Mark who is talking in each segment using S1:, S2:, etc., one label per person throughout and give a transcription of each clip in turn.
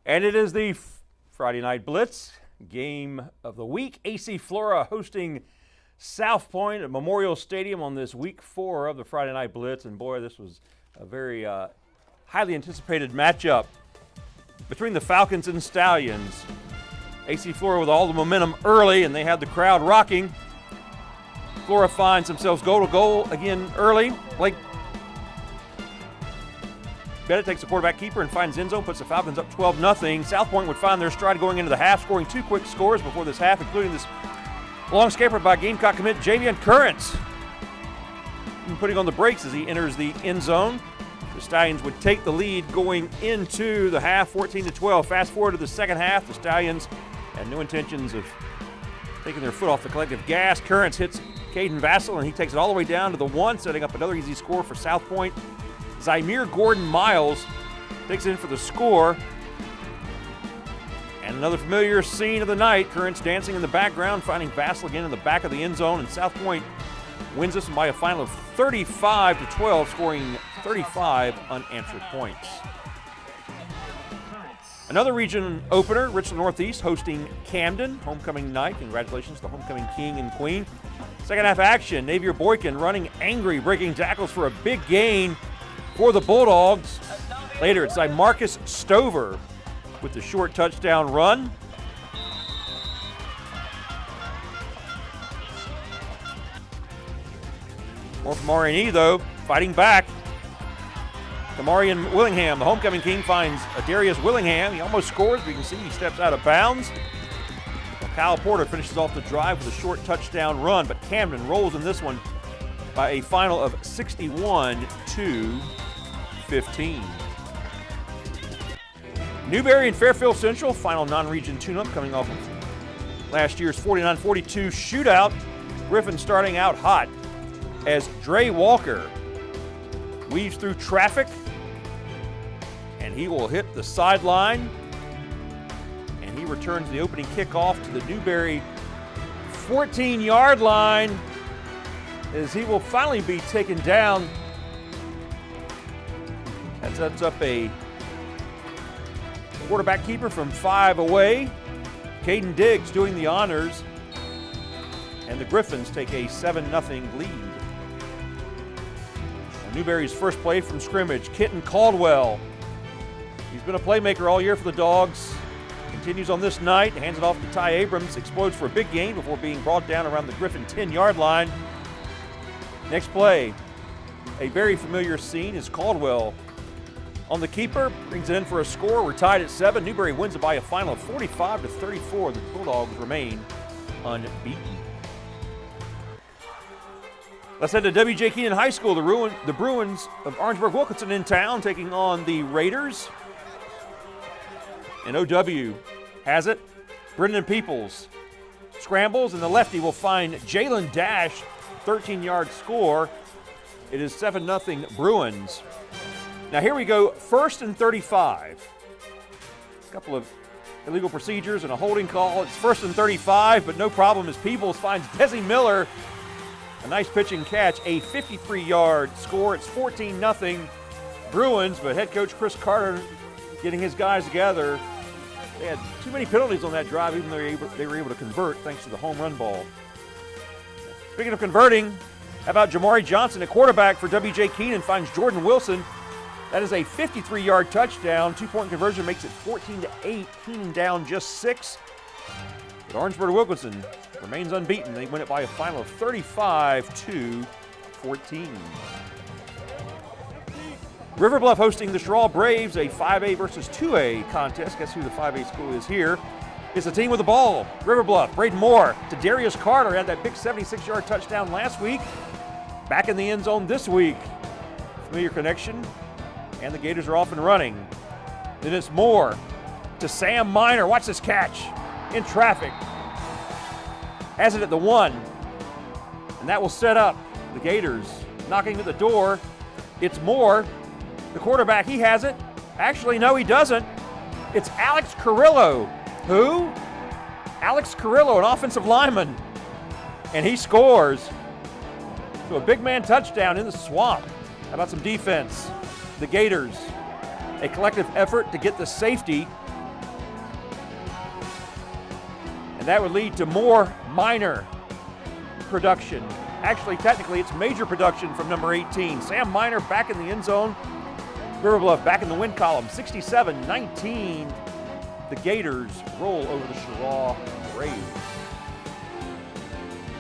S1: And it is the Friday Night Blitz game of the week. AC Flora hosting South Point at Memorial Stadium on this week 4 of the Friday Night Blitz. And boy, this was a very highly anticipated matchup between the Falcons and Stallions. AC Flora with all the momentum early, and they had the crowd rocking. Flora finds themselves goal to goal again early. Blake Bennett takes the quarterback keeper and finds end zone, puts the Falcons up 12-0. South Point would find their stride going into the half, scoring 2 quick scores before this half, including this long scamper by Gamecock commit Javian Currents, putting on the brakes as he enters the end zone. The Stallions would take the lead going into the half, 14-12. Fast forward to the second half, the Stallions had no intentions of taking their foot off the collective gas. Currents hits Caden Vassell, and he takes it all the way down to the 1, setting up another easy score for South Point. Zymir Gordon-Miles takes it in for the score. And another familiar scene of the night, Currents dancing in the background, finding Vassell again in the back of the end zone, and South Point wins this one by a final of 35-12, scoring 35 unanswered points. Another region opener, Richland Northeast hosting Camden, homecoming night. Congratulations to the homecoming king and queen. Second half action, Navier Boykin running angry, breaking tackles for a big gain for the Bulldogs. Later, it's Marcus Stover with the short touchdown run. More from R&E, though, fighting back. Damarian Willingham, the homecoming king, finds Darius Willingham. He almost scores, but you can see he steps out of bounds. Well, Kyle Porter finishes off the drive with a short touchdown run, but Camden rolls in this one by a final of 61-15. Newberry and Fairfield Central, final non-region tune-up coming off of last year's 49-42 shootout. Griffin starting out hot as Dre Walker weaves through traffic, and he will hit the sideline, and he returns the opening kickoff to the Newberry 14-yard line as he will finally be taken down. That sets up a quarterback keeper from 5 away. Caden Diggs doing the honors, and the Griffins take a 7-0 lead. Newberry's first play from scrimmage, Kenton Caldwell. He's been a playmaker all year for the Dogs. Continues on this night, hands it off to Ty Abrams, explodes for a big gain before being brought down around the Griffin 10-yard line. Next play, a very familiar scene is Caldwell on the keeper, brings it in for a score. We're tied at 7. Newberry wins it by a final of 45-34. The Bulldogs remain unbeaten. Let's head to WJ Keenan High School. The Bruins of Orangeburg Wilkinson in town, taking on the Raiders. And OW has it. Brendan Peoples scrambles, and the lefty will find Jalen Dash, 13-yard score. It is 7-0 Bruins. Now here we go, 1st and 35. A couple of illegal procedures and a holding call. It's 1st and 35, but no problem as Peoples finds Desi Miller. A nice pitching catch, a 53-yard score. It's 14-0 Bruins, but head coach Chris Carter getting his guys together. They had too many penalties on that drive, even though they were able to convert thanks to the home run ball. Speaking of converting, how about Jamari Johnson, a quarterback for WJ Keenan, finds Jordan Wilson. That is a 53-yard touchdown. 2-point conversion makes it 14-8. Keenan down just 6. But Orangeburg Wilkinson remains unbeaten. They win it by a final of 35-14. River Bluff hosting the Cheraw Braves, a 5A versus 2A contest. Guess who the 5A school is here? It's the team with the ball. River Bluff, Braden Moore to Darius Carter. Had that big 76-yard touchdown last week. Back in the end zone this week. Familiar connection. And the Gators are off and running. Then it's Moore to Sam Miner. Watch this catch in traffic. Has it at the 1. And that will set up the Gators knocking at the door. It's Moore, the quarterback. He has it. Actually, no, he doesn't. It's Alex Carrillo. Who? Alex Carrillo, an offensive lineman. And he scores. So a big man touchdown in the swamp. How about some defense? The Gators, a collective effort to get the safety And that would lead to more minor production. Actually, technically, it's major production from number 18. Sam Minor back in the end zone. River Bluff back in the win column, 67-19. The Gators roll over the Cheraw Braves.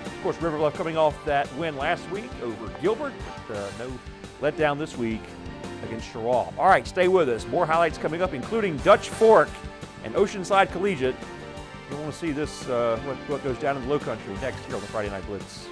S1: Of course, River Bluff coming off that win last week over Gilbert, but no letdown this week against Cheraw. All right, stay with us. More highlights coming up, including Dutch Fork and Oceanside Collegiate. You want to see this, what goes down in the Low Country next here on the Friday Night Blitz.